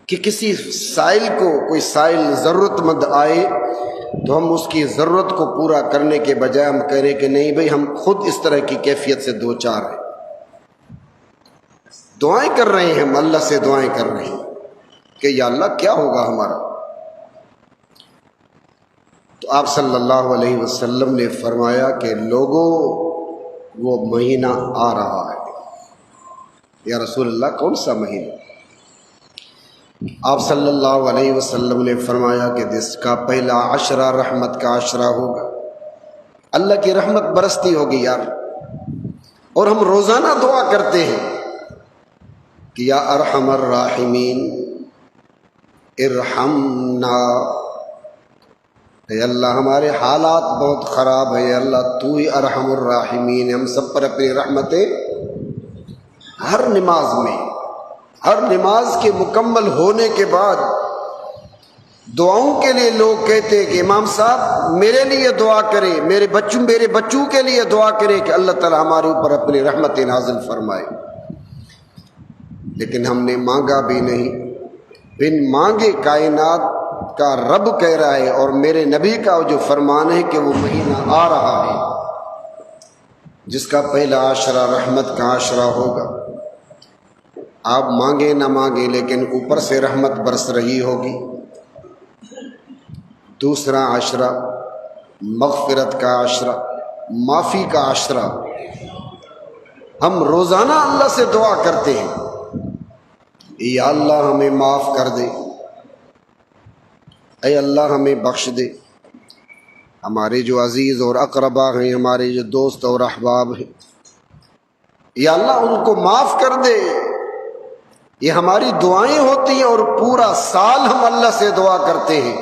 کہ کسی سائل کو کوئی سائل ضرورت مند آئے تو ہم اس کی ضرورت کو پورا کرنے کے بجائے ہم کہہ رہے کہ نہیں بھائی ہم خود اس طرح کی کیفیت سے دو چار ہیں، دعائیں کر رہے ہیں، ہم اللہ سے دعائیں کر رہے ہیں کہ یا اللہ کیا ہوگا ہمارا. تو آپ صلی اللہ علیہ وسلم نے فرمایا کہ لوگوں وہ مہینہ آ رہا ہے. یا رسول اللہ کون سا مہینہ؟ آپ صلی اللہ علیہ وسلم نے فرمایا کہ جس کا پہلا عشرہ رحمت کا عشرہ ہوگا، اللہ کی رحمت برستی ہوگی یار. اور ہم روزانہ دعا کرتے ہیں کہ یا ارحم الراحمین ارحمنا، اے اللہ ہمارے حالات بہت خراب ہے، اے اللہ تو ہی ارحم الراحمین، ہم سب پر اپنی رحمتیں. ہر نماز میں، ہر نماز کے مکمل ہونے کے بعد دعاؤں کے لیے لوگ کہتے ہیں کہ امام صاحب میرے لیے دعا کرے، میرے بچوں کے لیے دعا کرے کہ اللہ تعالی ہمارے اوپر اپنی رحمتیں نازل فرمائے. لیکن ہم نے مانگا بھی نہیں، بن مانگے کائنات کا رب کہہ رہا ہے، اور میرے نبی کا جو فرمان ہے کہ وہ مہینہ آ رہا ہے جس کا پہلا عشرہ رحمت کا عشرہ ہوگا. آپ مانگے نہ مانگے لیکن اوپر سے رحمت برس رہی ہوگی. دوسرا عشرہ مغفرت کا عشرہ، معافی کا عشرہ. ہم روزانہ اللہ سے دعا کرتے ہیں یا اللہ ہمیں معاف کر دے، اے اللہ ہمیں بخش دے. ہمارے جو عزیز اور اقربا ہیں، ہمارے جو دوست اور احباب ہیں، یا اللہ ان کو معاف کر دے. یہ ہماری دعائیں ہوتی ہیں اور پورا سال ہم اللہ سے دعا کرتے ہیں.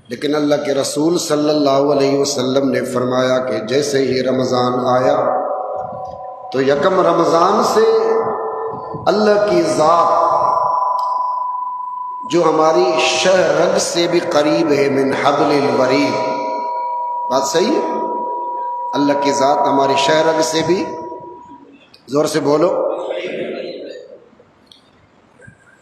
لیکن اللہ کے رسول صلی اللہ علیہ وسلم نے فرمایا کہ جیسے ہی رمضان آیا تو یکم رمضان سے اللہ کی ذات جو ہماری شہ رگ سے بھی قریب ہے، من حبل الورید، بات صحیح ہے؟ اللہ کی ذات ہماری شہ رگ سے بھی، زور سے بولو.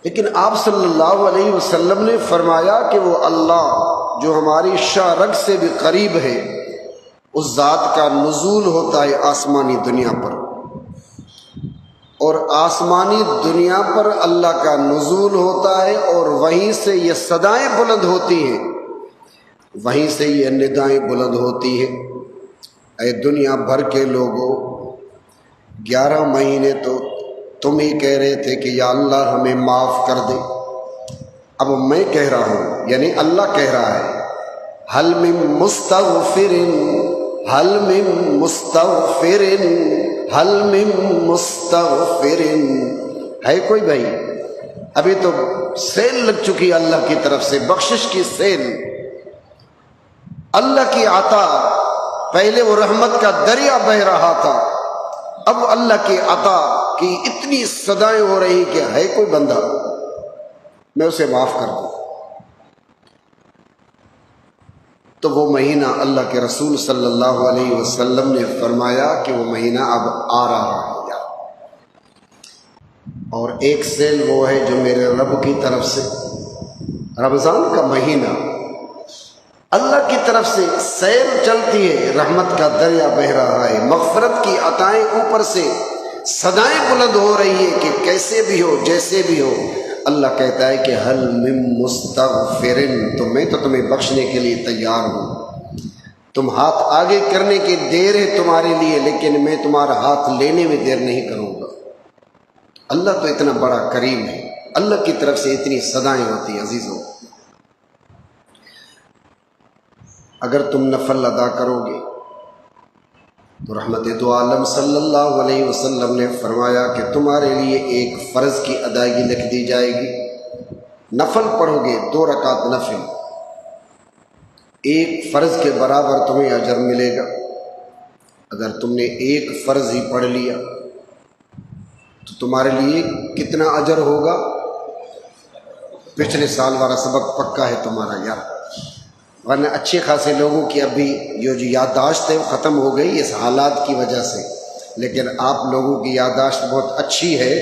لیکن آپ صلی اللہ علیہ وسلم نے فرمایا کہ وہ اللہ جو ہماری شہ رگ سے بھی قریب ہے، اس ذات کا نزول ہوتا ہے آسمانی دنیا پر، اور آسمانی دنیا پر اللہ کا نزول ہوتا ہے، اور وہیں سے یہ صدائیں بلند ہوتی ہیں، وہیں سے یہ ندائیں بلند ہوتی ہیں. اے دنیا بھر کے لوگوں، 11 مہینے تو تم ہی کہہ رہے تھے کہ یا اللہ ہمیں معاف کر دے. اب میں کہہ رہا ہوں، یعنی اللہ کہہ رہا ہے، حل من مستغفر، حل من مستغفر، حل من مستغفر. ہے کوئی بھائی؟ ابھی تو سیل لگ چکی اللہ کی طرف سے، بخشش کی سیل، اللہ کی عطا. پہلے وہ رحمت کا دریا بہہ رہا تھا، اب اللہ کی عطا کی اتنی صدائیں ہو رہی کہ ہے کوئی بندہ میں اسے معاف کر دوں. تو وہ مہینہ اللہ کے رسول صلی اللہ علیہ وسلم نے فرمایا کہ وہ مہینہ اب آ رہا ہے. اور ایک سیل وہ ہے جو میرے رب کی طرف سے، رمضان کا مہینہ اللہ کی طرف سے سیل چلتی ہے، رحمت کا دریا بہہ رہا ہے، مغفرت کی عطائیں اوپر سے صدائیں بلند ہو رہی ہے کہ کیسے بھی ہو، جیسے بھی ہو. اللہ کہتا ہے کہ حل من مستغفر، تو میں تو تمہیں بخشنے کے لیے تیار ہوں. تم ہاتھ آگے کرنے کی دیر ہے تمہارے لیے، لیکن میں تمہارا ہاتھ لینے میں دیر نہیں کروں گا. اللہ تو اتنا بڑا کریم ہے، اللہ کی طرف سے اتنی صدائیں ہوتی ہیں. عزیزوں، اگر تم نفل ادا کرو گے تو رحمت دو عالم صلی اللہ علیہ وسلم نے فرمایا کہ تمہارے لیے ایک فرض کی ادائیگی لکھ دی جائے گی. نفل پڑھو گے 2 رکعت نفل، ایک فرض کے برابر تمہیں اجر ملے گا. اگر تم نے ایک فرض ہی پڑھ لیا تو تمہارے لیے کتنا اجر ہوگا؟ پچھلے سال والا سبق پکا ہے تمہارا یار، ورنہ اچھے خاصے لوگوں کی ابھی جو یادداشت ہے وہ ختم ہو گئی اس حالات کی وجہ سے. لیکن آپ لوگوں کی یادداشت بہت اچھی ہے.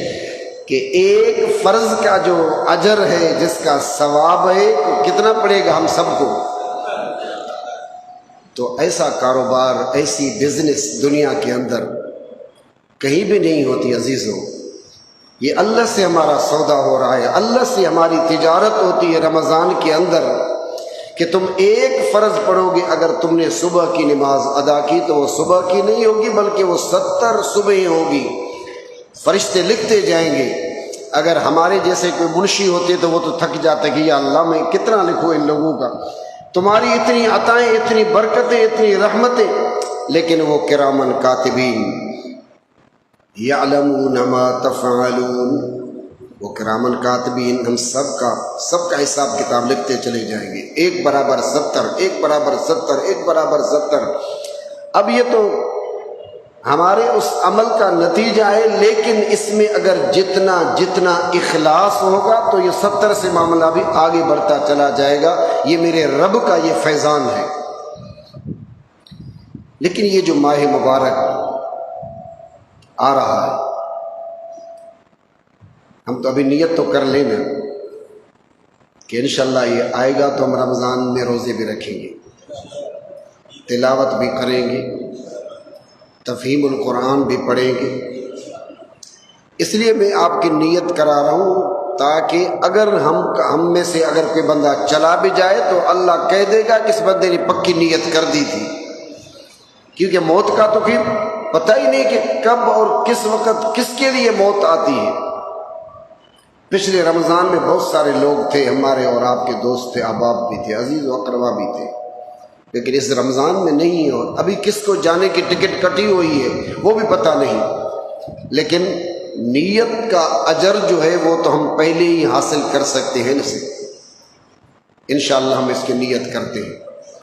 کہ ایک فرض کا جو اجر ہے، جس کا ثواب ہے، وہ کتنا پڑے گا ہم سب کو؟ تو ایسا کاروبار، ایسی بزنس دنیا کے اندر کہیں بھی نہیں ہوتی عزیزوں۔ یہ اللہ سے ہمارا سودا ہو رہا ہے، اللہ سے ہماری تجارت ہوتی ہے رمضان کے اندر، کہ تم ایک فرض پڑھو گے، اگر تم نے صبح کی نماز ادا کی تو وہ صبح کی نہیں ہوگی بلکہ وہ 70 صبحیں ہوگی، فرشتے لکھتے جائیں گے۔ اگر ہمارے جیسے کوئی منشی ہوتے تو وہ تو تھک جاتے کہ یا اللہ میں کتنا لکھوں ان لوگوں کا، تمہاری اتنی عطائیں، اتنی برکتیں، اتنی رحمتیں، لیکن وہ کرامن کاتبین یعلمون ما تفعلون، وہ کرامن کاتبین ہم سب کا حساب کتاب لکھتے چلے جائیں گے، 1 برابر 70، 1 برابر 70، 1 برابر 70۔ اب یہ تو ہمارے اس عمل کا نتیجہ ہے، لیکن اس میں اگر جتنا اخلاص ہوگا تو یہ 70 سے معاملہ بھی آگے بڑھتا چلا جائے گا۔ یہ میرے رب کا یہ فیضان ہے۔ لیکن یہ جو ماہ مبارک آ رہا ہے، ہم تو ابھی نیت تو کر لینا کہ انشاءاللہ یہ آئے گا تو ہم رمضان میں روزے بھی رکھیں گے، تلاوت بھی کریں گے، تفہیم القرآن بھی پڑھیں گے۔ اس لیے میں آپ کی نیت کرا رہا ہوں، تاکہ اگر ہم میں سے اگر کوئی بندہ چلا بھی جائے تو اللہ کہہ دے گا کہ اس بندے نے پکی نیت کر دی تھی، کیونکہ موت کا تو پھر پتہ ہی نہیں کہ کب اور کس وقت کس کے لیے موت آتی ہے۔ پچھلے رمضان میں بہت سارے لوگ تھے، ہمارے اور آپ کے دوست تھے، احباب بھی تھے، عزیز و اقربا بھی تھے، لیکن اس رمضان میں نہیں ہے، اور ابھی کس کو جانے کی ٹکٹ کٹی ہوئی ہے وہ بھی پتہ نہیں۔ لیکن نیت کا اجر جو ہے وہ تو ہم پہلے ہی حاصل کر سکتے ہیں، انشاءاللہ ہم اس کی نیت کرتے ہیں۔